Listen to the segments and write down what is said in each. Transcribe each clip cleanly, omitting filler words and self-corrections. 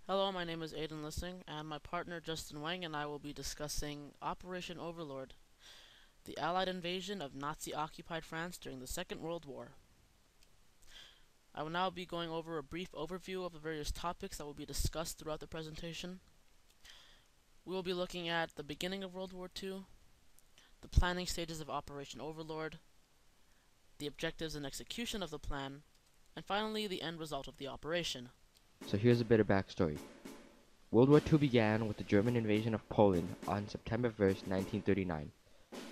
Hello, my name is Aidan Lising, and my partner Justin Wang and I will be discussing Operation Overlord, the Allied invasion of Nazi-occupied France during the Second World War. I will now be going over a brief overview of the various topics that will be discussed throughout the presentation. We will be looking at the beginning of World War II, the planning stages of Operation Overlord, the objectives and execution of the plan, and finally the end result of the operation. So here's a bit of backstory. World War II began with the German invasion of Poland on September 1st, 1939.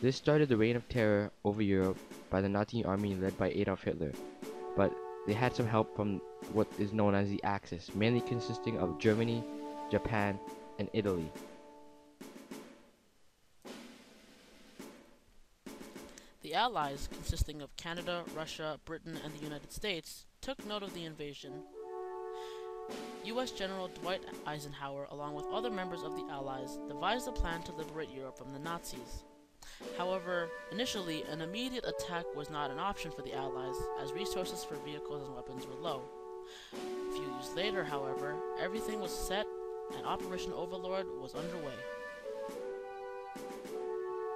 This started the reign of terror over Europe by the Nazi army led by Adolf Hitler, but they had some help from what is known as the Axis, mainly consisting of Germany, Japan, and Italy. The Allies, consisting of Canada, Russia, Britain, and the United States, took note of the invasion. U.S. General Dwight Eisenhower, along with other members of the Allies, devised a plan to liberate Europe from the Nazis. However, initially, an immediate attack was not an option for the Allies, as resources for vehicles and weapons were low. A few years later, however, everything was set and Operation Overlord was underway.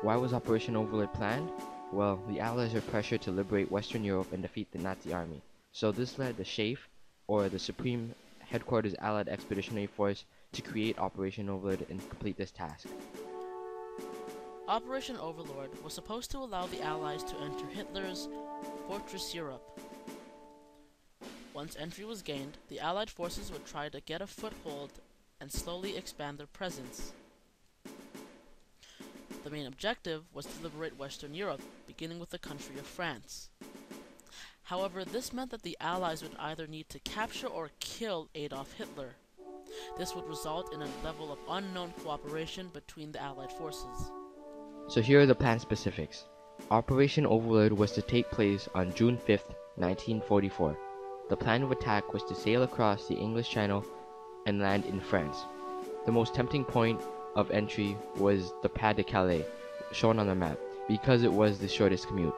Why was Operation Overlord planned? Well, the Allies were pressured to liberate Western Europe and defeat the Nazi army. So this led the SHAEF, or the Supreme Headquarters Allied Expeditionary Force, to create Operation Overlord and complete this task. Operation Overlord was supposed to allow the Allies to enter Hitler's Fortress Europe. Once entry was gained, the Allied forces would try to get a foothold and slowly expand their presence. The main objective was to liberate Western Europe, beginning with the country of France. However, this meant that the Allies would either need to capture or kill Adolf Hitler. This would result in a level of unknown cooperation between the Allied forces. So here are the plan specifics. Operation Overlord was to take place on June 5th, 1944. The plan of attack was to sail across the English Channel and land in France. The most tempting point of entry was the Pas de Calais, shown on the map, because it was the shortest commute.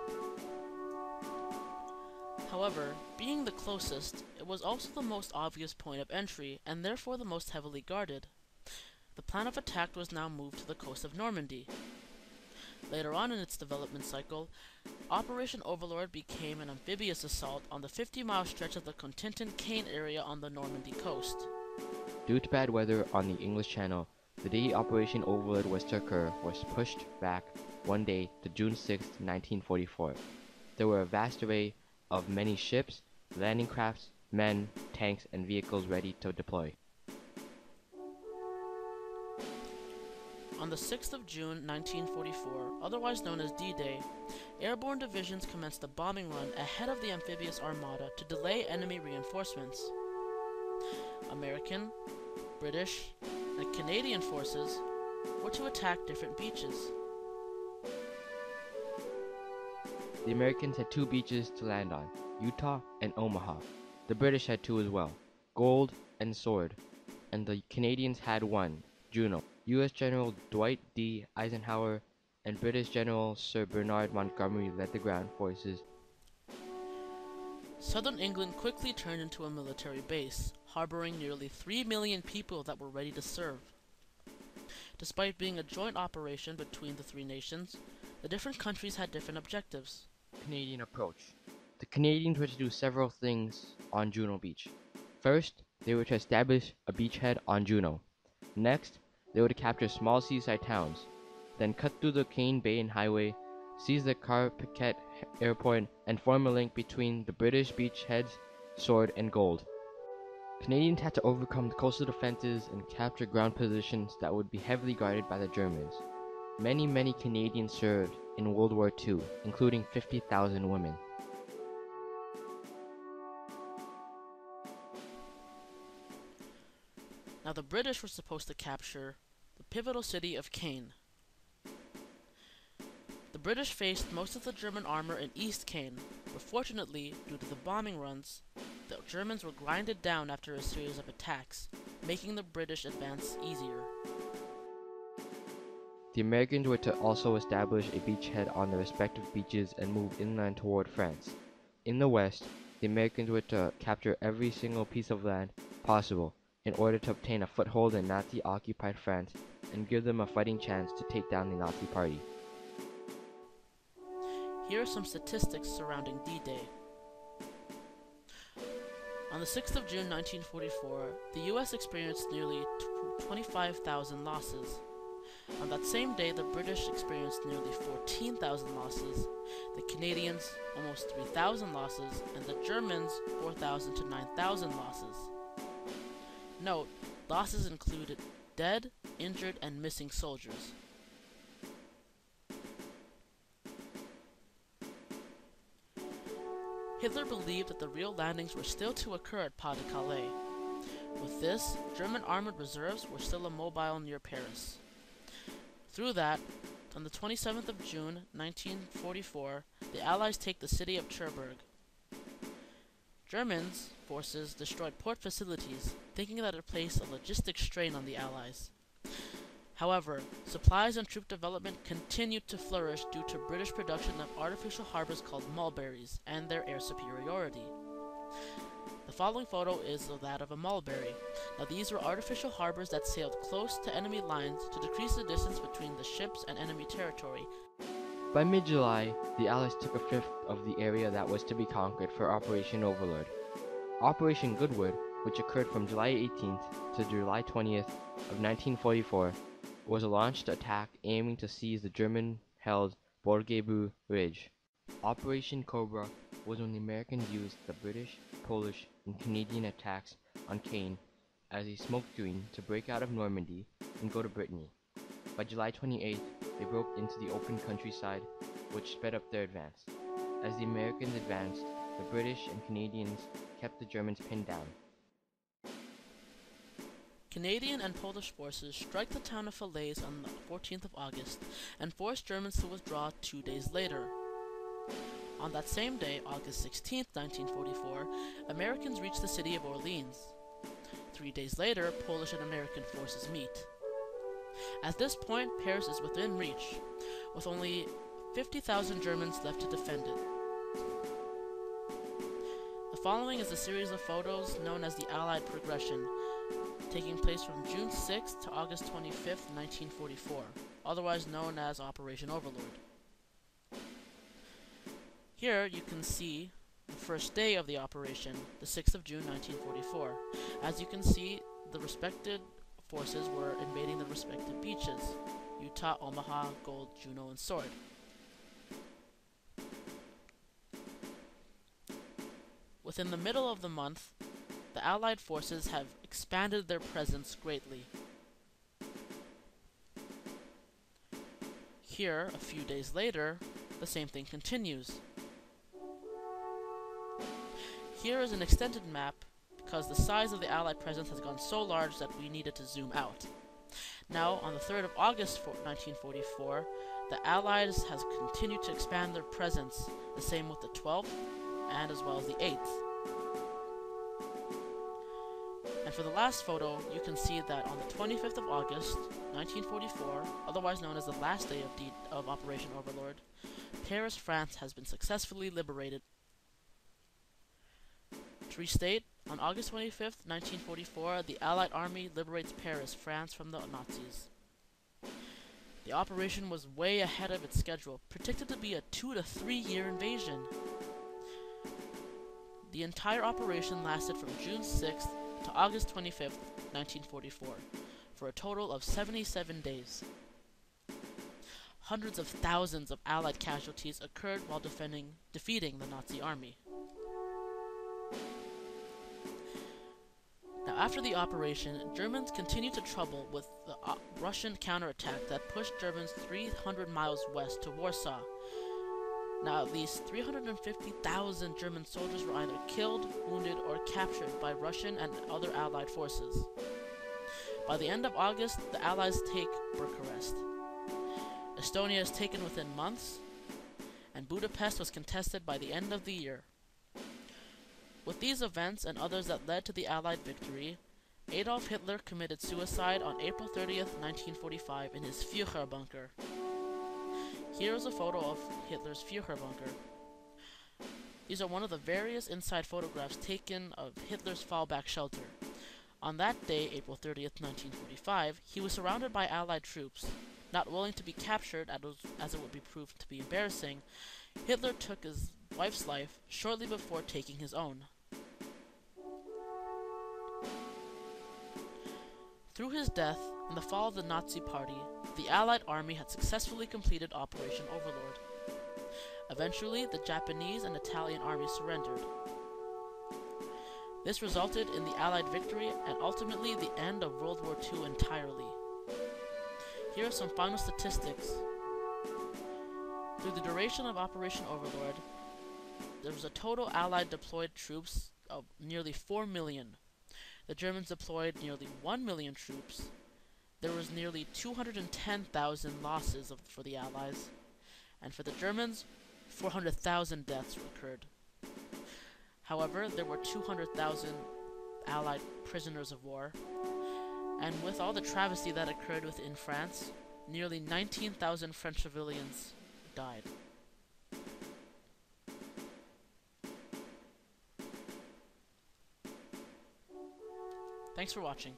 However, being the closest, it was also the most obvious point of entry and therefore the most heavily guarded. The plan of attack was now moved to the coast of Normandy. Later on in its development cycle, Operation Overlord became an amphibious assault on the 50-mile stretch of the Cotentin Cane area on the Normandy coast. Due to bad weather on the English Channel, the day Operation Overlord was to occur was pushed back one day to June 6, 1944. There were a vast array of many ships, landing crafts, men, tanks, and vehicles ready to deploy. On the 6th of June 1944, otherwise known as D-Day, airborne divisions commenced a bombing run ahead of the amphibious armada to delay enemy reinforcements. American, British, and Canadian forces were to attack different beaches. The Americans had two beaches to land on, Utah and Omaha. The British had two as well, Gold and Sword, and the Canadians had one, Juno. U.S. General Dwight D. Eisenhower and British General Sir Bernard Montgomery led the ground forces. Southern England quickly turned into a military base, harboring nearly 3 million people that were ready to serve. Despite being a joint operation between the three nations, the different countries had different objectives. Canadian approach. The Canadians were to do several things on Juno Beach. First, they were to establish a beachhead on Juno. Next, they were to capture small seaside towns, then cut through the Cane Bay and Highway, seize the Carpiquet Airport, and form a link between the British beachheads, Sword, and Gold. Canadians had to overcome the coastal defenses and capture ground positions that would be heavily guarded by the Germans. Many Canadians served in World War II, including 50,000 women. Now the British were supposed to capture the pivotal city of Caen. The British faced most of the German armor in East Caen, but fortunately, due to the bombing runs, the Germans were grinded down after a series of attacks, making the British advance easier. The Americans were to also establish a beachhead on their respective beaches and move inland toward France. In the west, the Americans were to capture every single piece of land possible, in order to obtain a foothold in Nazi-occupied France and give them a fighting chance to take down the Nazi Party. Here are some statistics surrounding D-Day. On the 6th of June 1944, the US experienced nearly 25,000 losses. On that same day, the British experienced nearly 14,000 losses, the Canadians almost 3,000 losses, and the Germans 4,000 to 9,000 losses. Note, losses included dead, injured, and missing soldiers. Hitler believed that the real landings were still to occur at Pas-de-Calais. With this, German armored reserves were still immobile near Paris. Through that, on the 27th of June 1944, the Allies take the city of Cherbourg. Germans' forces destroyed port facilities, thinking that it placed a logistic strain on the Allies. However, supplies and troop development continued to flourish due to British production of artificial harbors called mulberries and their air superiority. The following photo is of that of a mulberry. Now these were artificial harbors that sailed close to enemy lines to decrease the distance between the ships and enemy territory. By mid-July, the Allies took a fifth of the area that was to be conquered for Operation Overlord. Operation Goodwood, which occurred from July 18th to July 20th of 1944, was a launched attack aiming to seize the German-held Bourguebu Ridge. Operation Cobra was when the Americans used the British, Polish, and Canadian attacks on Caen as a smoke screen to break out of Normandy and go to Brittany. By July 28th, they broke into the open countryside, which sped up their advance. As the Americans advanced, the British and Canadians kept the Germans pinned down. Canadian and Polish forces struck the town of Falaise on the 14th of August and forced Germans to withdraw 2 days later. On that same day, August 16, 1944, Americans reached the city of Orleans. 3 days later, Polish and American forces meet. At this point, Paris is within reach, with only 50,000 Germans left to defend it. The following is a series of photos known as the Allied Progression, taking place from June 6 to August 25, 1944, otherwise known as Operation Overlord. Here you can see the first day of the operation, the 6th of June 1944. As you can see, the respected forces were invading the respective beaches: Utah, Omaha, Gold, Juno, and Sword. Within the middle of the month, the Allied forces have expanded their presence greatly. Here, a few days later, the same thing continues. Here is an extended map because the size of the Allied presence has gone so large that we needed to zoom out. Now, on the 3rd of August 1944, the Allies has continued to expand their presence, the same with the 12th and as well as the 8th. And for the last photo, you can see that on the 25th of August 1944, otherwise known as the last day of Operation Overlord, Paris, France has been successfully liberated. To restate, on August 25th, 1944, the Allied army liberates Paris, France from the Nazis. The operation was way ahead of its schedule, predicted to be a 2 to 3 year invasion. The entire operation lasted from June 6th to August 25th, 1944, for a total of 77 days. Hundreds of thousands of Allied casualties occurred while defeating the Nazi army. Now, after the operation, Germans continued to trouble with the Russian counterattack that pushed Germans 300 miles west to Warsaw. Now, at least 350,000 German soldiers were either killed, wounded, or captured by Russian and other Allied forces. By the end of August, the Allies take Bucharest. Estonia is taken within months, and Budapest was contested by the end of the year. With these events and others that led to the Allied victory, Adolf Hitler committed suicide on April 30th, 1945 in his Führer bunker. Here is a photo of Hitler's Führer bunker. These are one of the various inside photographs taken of Hitler's fallback shelter. On that day, April 30th, 1945, he was surrounded by Allied troops. Not willing to be captured, as it would be proved to be embarrassing, Hitler took his wife's life shortly before taking his own. Through his death and the fall of the Nazi Party, the Allied army had successfully completed Operation Overlord. Eventually, the Japanese and Italian armies surrendered. This resulted in the Allied victory and ultimately the end of World War II entirely. Here are some final statistics. Through the duration of Operation Overlord, there was a total Allied deployed troops of nearly 4 million. The Germans deployed nearly 1 million troops. There was nearly 210,000 losses for the Allies. And for the Germans, 400,000 deaths occurred. However, there were 200,000 Allied prisoners of war. And with all the travesty that occurred within France, nearly 19,000 French civilians died. Thanks for watching.